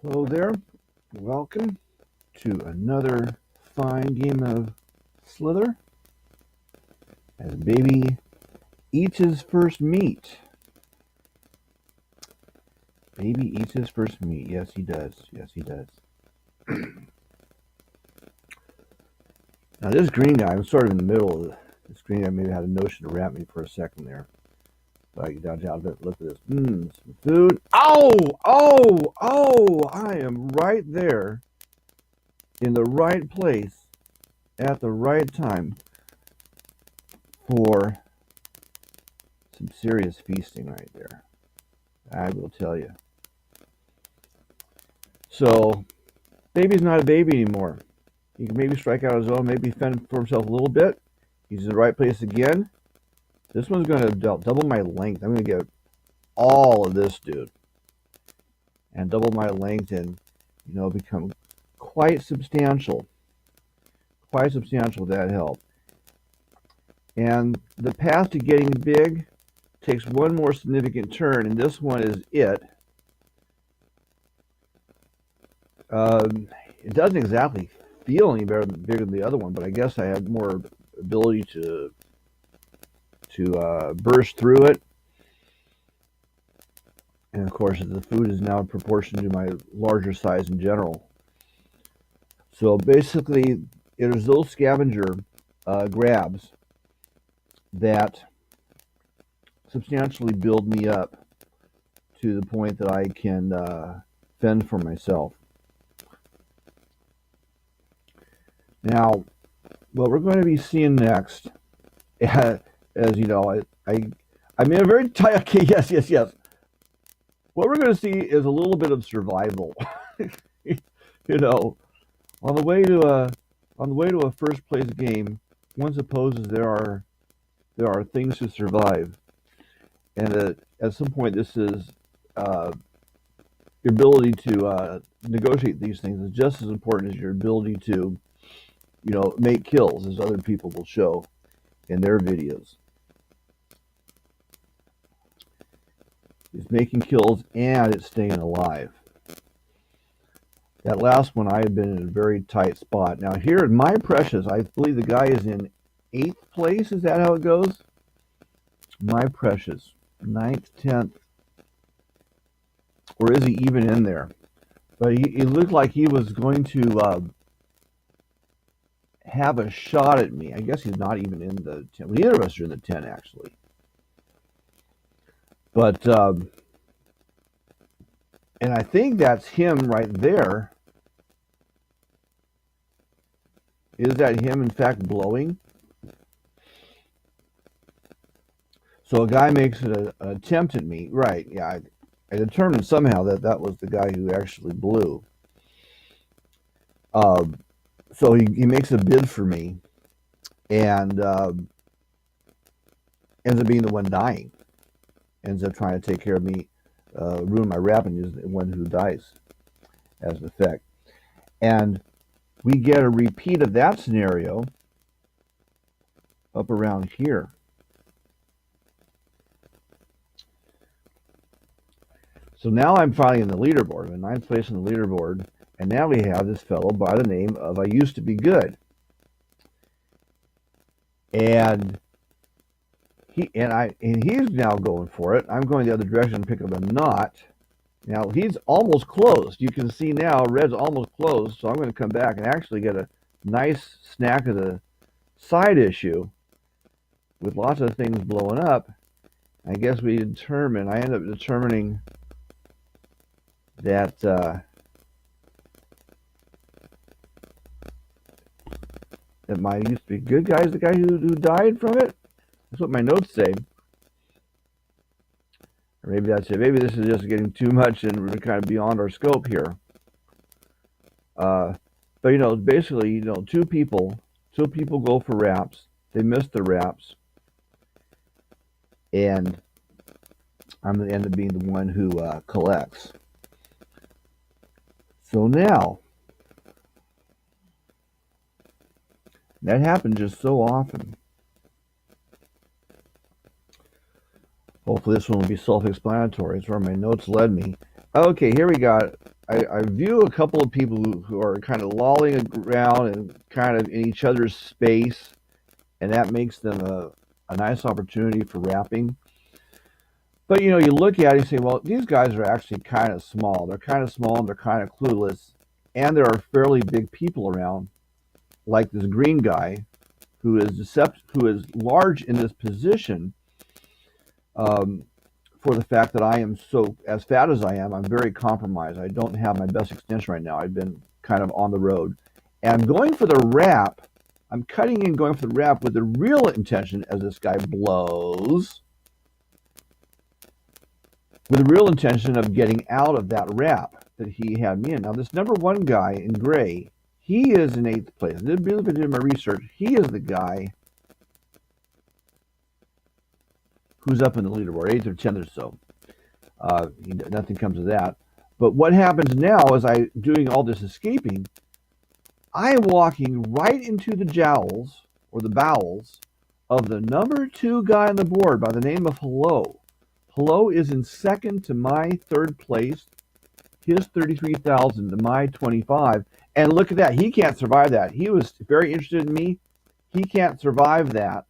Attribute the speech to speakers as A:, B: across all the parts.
A: Hello there. Welcome to another fine game of Slither as baby eats his first meat. Baby eats his first meat. Yes, he does. Yes, he does. Now, this green guy, I'm sort of in the middle of this green guy. Maybe had a notion to wrap me for a second there. But I get down a bit. Look at this. Some food. Oh! Oh! Oh! I am right there in the right place at the right time for some serious feasting right there. I will tell you. So, baby's not a baby anymore. He can maybe strike out his own, maybe fend for himself a little bit. He's in the right place again. This one's going to double my length. I'm going to get all of this dude and double my length and, become quite substantial. Quite substantial with that help. And the path to getting big takes one more significant turn, and this one is it. It doesn't exactly feel any bigger than the other one, but I guess I have more ability to burst through it. And of course, the food is now in proportion to my larger size in general. So basically, it is those scavenger grabs that substantially build me up to the point that I can fend for myself. Now, what we're going to be seeing next, as you know, I'm in a very tight. Okay, yes. What we're going to see is a little bit of survival. On the way to a first place game, one supposes there are things to survive, and at some point, this is your ability to negotiate these things is just as important as your ability to make kills, as other people will show in their videos. It's making kills and it's staying alive. That last one, I had been in a very tight spot. Now here, my precious, I believe the guy is in 8th place. Is that how it goes? My precious, 9th, 10th. Or is he even in there? But he looked like he was going to have a shot at me. I guess he's not even in the 10. Well, neither of us are in the 10, actually. But, and I think that's him right there. Is that him, in fact, blowing? So a guy makes an attempt at me. Right, yeah. I determined somehow that was the guy who actually blew. So he makes a bid for me and ends up being the one dying. Ends up trying to take care of me, ruin my wrap, and is the one who dies as an effect. And we get a repeat of that scenario up around here. So now I'm finally in the leaderboard. I'm in 9th place in the leaderboard. And now we have this fellow by the name of I Used to Be Good. And he's now going for it. I'm going the other direction to pick up a knot. Now he's almost closed. You can see now red's almost closed. So I'm going to come back and actually get a nice snack of the side issue with lots of things blowing up. I guess I end up determining that that my Used to Be Good guy is the guy who died from it. That's what my notes say. Or maybe that's it. Maybe this is just getting too much and we're kind of beyond our scope here. But basically, two people go for wraps. They miss the wraps, and I'm going to end up being the one who collects. So now, that happens just so often. Hopefully this one will be self-explanatory. It's where my notes led me. Okay, here we got I view a couple of people who are kind of lolling around and kind of in each other's space, and that makes them a nice opportunity for rapping. But you know, you look at it and say, well, these guys are actually kind of small. They're kind of small and they're kind of clueless, and there are fairly big people around, like this green guy who is large in this position. Um, for the fact that I am so as fat as I am, I'm very compromised. I don't have my best extension right now. I've been kind of on the road, and I'm going for the wrap. I'm cutting in, going for the wrap with the real intention, as this guy blows, with the real intention of getting out of that wrap that he had me in. Now, this number one guy in gray, he is in eighth place. I did really do my research. He is the guy who's up in the leaderboard, eighth or 10th or so. Nothing comes of that. But what happens now is I doing all this escaping, I am walking right into the jowls or the bowels of the number two guy on the board by the name of Hello. Hello is in second to my third place, his 33,000 to my 25. And look at that. He can't survive that. He was very interested in me. He can't survive that.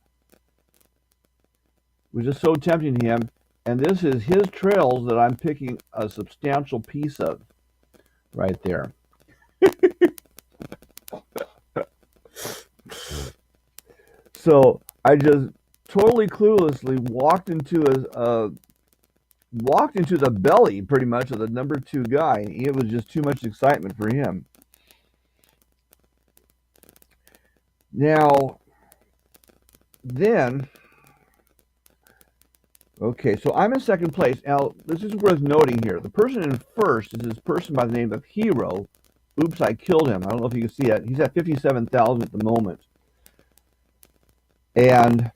A: It was just so tempting to him. And this is his trails that I'm picking a substantial piece of right there. So I just totally cluelessly walked into the belly pretty much of the number two guy. It was just too much excitement for him. Now, then, okay, so I'm in second place. Now, this is worth noting here. The person in first is this person by the name of Hero. Oops, I killed him. I don't know if you can see it. He's at 57,000 at the moment. And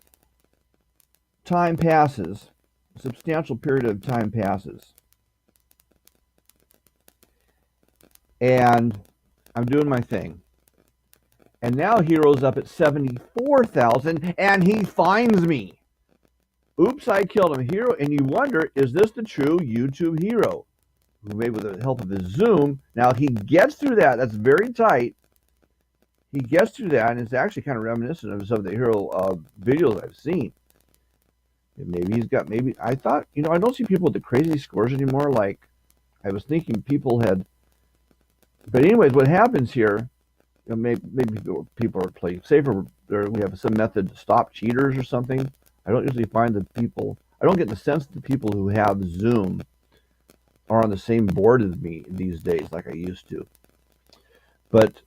A: time passes. A substantial period of time passes. And I'm doing my thing. And now Hero's up at 74,000, and he finds me. Oops, I killed him. Hero, and you wonder, is this the true YouTube Hero? Who made with the help of his zoom. Now he gets through that. That's very tight. He gets through that, and it's actually kind of reminiscent of some of the Hero videos I've seen. And maybe he's got, maybe, I thought, you know, I don't see people with the crazy scores anymore. Like, I was thinking people had, but anyways, what happens here, you know, maybe people are playing safer. We have some method to stop cheaters or something. I don't usually find the people, I don't get the sense that the people who have Zoom are on the same board as me these days like I used to. But,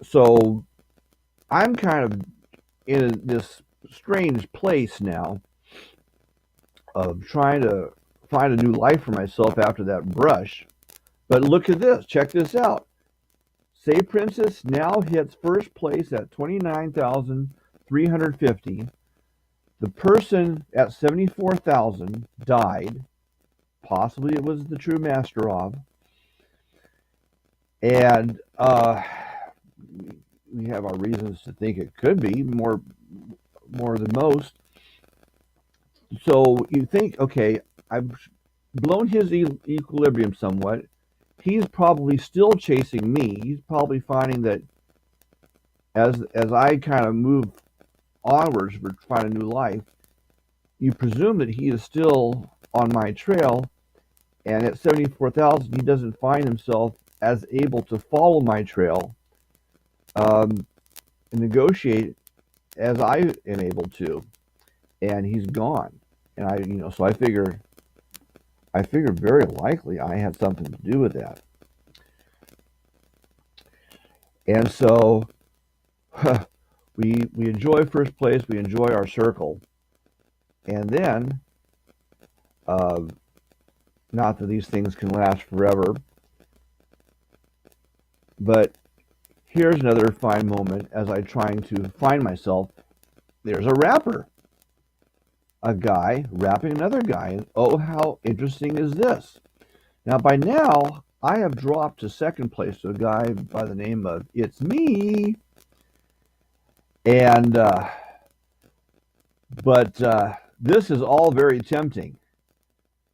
A: so, I'm kind of in this strange place now of trying to find a new life for myself after that brush. But look at this. Check this out. Say Princess now hits first place at 29,350. The person at 74,000 died. Possibly it was the true MasterOv. And we have our reasons to think it could be more than most. So you think, okay, I've blown his equilibrium somewhat. He's probably still chasing me. He's probably finding that as I kind of move onwards for find a new life, you presume that he is still on my trail, and at 74,000, he doesn't find himself as able to follow my trail and negotiate as I am able to, and he's gone. And so I figure very likely I had something to do with that. And so we enjoy first place, we enjoy our circle, and then not that these things can last forever, but here's another fine moment as I'm trying to find myself. There's a rapper. A guy rapping another guy. And oh, how interesting is this? Now, by now, I have dropped to second place to a guy by the name of It's Me. And, but this is all very tempting.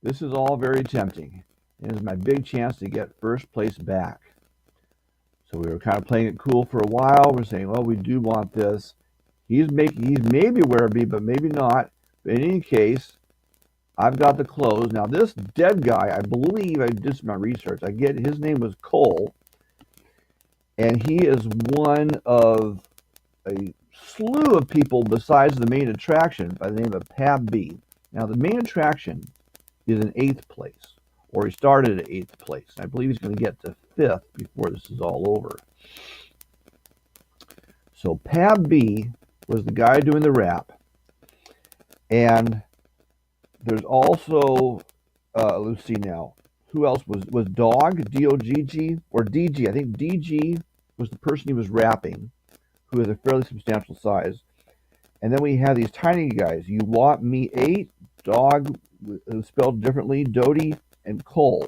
A: This is all very tempting. And it was my big chance to get first place back. So we were kind of playing it cool for a while. We're saying, well, we do want this. He's maybe aware of me, but maybe not. But in any case, I've got the clothes. Now this dead guy, I believe I did some research. I get his name was Cole, and he is one of a slew of people besides the main attraction by the name of Pab B. Now the main attraction is in 8th place, or he started at 8th place. I believe he's going to get to 5th before this is all over. So Pab B was the guy doing the rap, and there's also let's see now, who else was Dog, D-O-G-G, or DG? I think DG was the person he was rapping, who is a fairly substantial size. And then we have these tiny guys. You want me 8, Dog spelled differently, Doty, and Cole.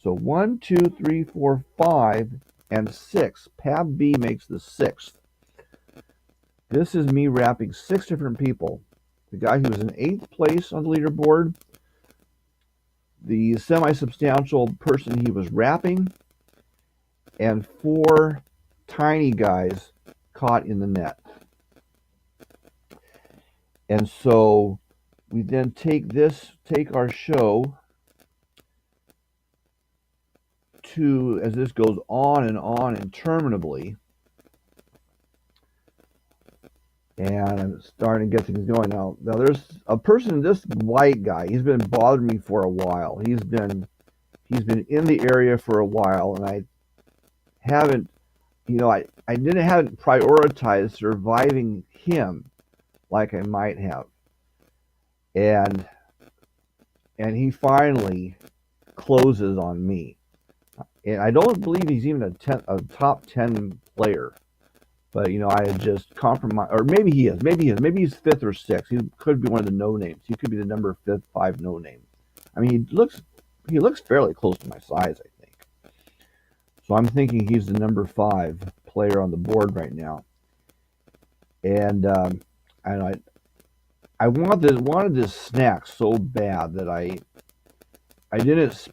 A: So 1, 2, 3, 4, 5, and 6. Pab B makes the 6th. This is me rapping 6 different people. The guy who was in 8th place on the leaderboard, the semi-substantial person he was rapping, and 4 tiny guys caught in the net. And so we then take our show to, as this goes on and interminably, and I'm starting to get things going now. Now there's a person, this white guy, he's been bothering me for a while. He's been in the area for a while, and I haven't, I haven't prioritized surviving him like I might have. And he finally closes on me. And I don't believe he's even a top 10 player. But, I had just compromised, or maybe he is. Maybe he's 5th or 6th. He could be one of the no names. He could be the number 5 no name. I mean, he looks fairly close to my size, I think. So I'm thinking he's the number 5 player on the board right now. And I wanted this snack so bad that I didn't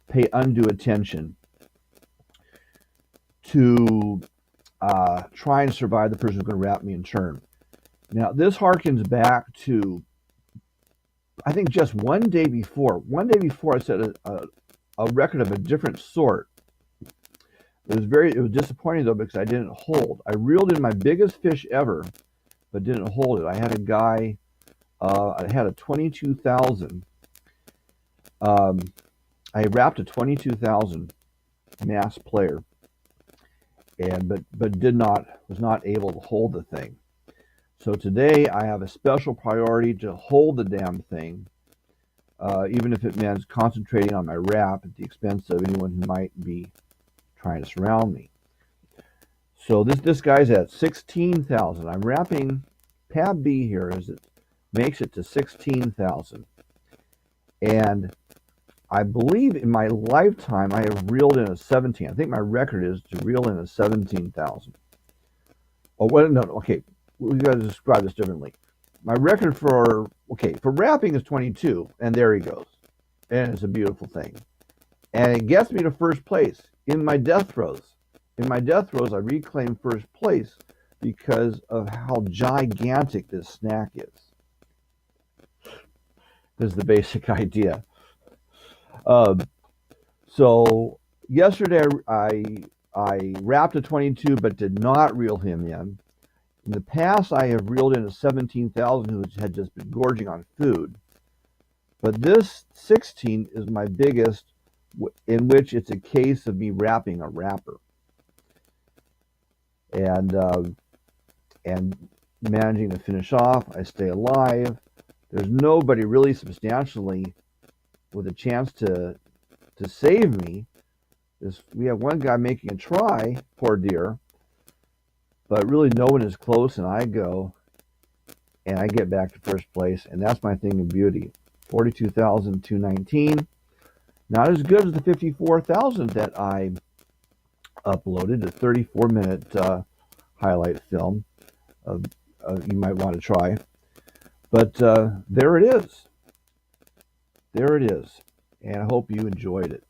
A: pay undue attention to try and survive the person who's going to wrap me in turn. Now, this harkens back to, I think, just one day before. One day before, I set a record of a different sort. It was disappointing, though, because I didn't hold. I reeled in my biggest fish ever, but didn't hold it. I had a guy, I had a 22,000. I wrapped a 22,000 mass player, but was not able to hold the thing. So today I have a special priority to hold the damn thing, even if it means concentrating on my wrap at the expense of anyone who might be trying to surround me. So this guy's at 16,000. I'm wrapping Pab B here as it makes it to 16,000. And I believe in my lifetime I have reeled in a 17. I think my record is to reel in a 17,000. Oh, well, no, okay. We've got to describe this differently. My record for wrapping is 22, and there he goes. And it's a beautiful thing. And it gets me to first place in my death throws. In my death throws, I reclaim first place because of how gigantic this snack is. This is the basic idea. So yesterday I wrapped a 22 but did not reel him in. In the past, I have reeled in a 17,000 who had just been gorging on food. But this 16 is my biggest, in which it's a case of me wrapping a wrapper. And managing to finish off. I stay alive. There's nobody really substantially with a chance to save me. We have one guy making a try, poor dear, but really no one is close, and I go, and I get back to first place, and that's my thing of beauty. 42,219. Not as good as the 54,000 that I uploaded, a 34-minute highlight film. You might want to try. But there it is. There it is. and I hope you enjoyed it.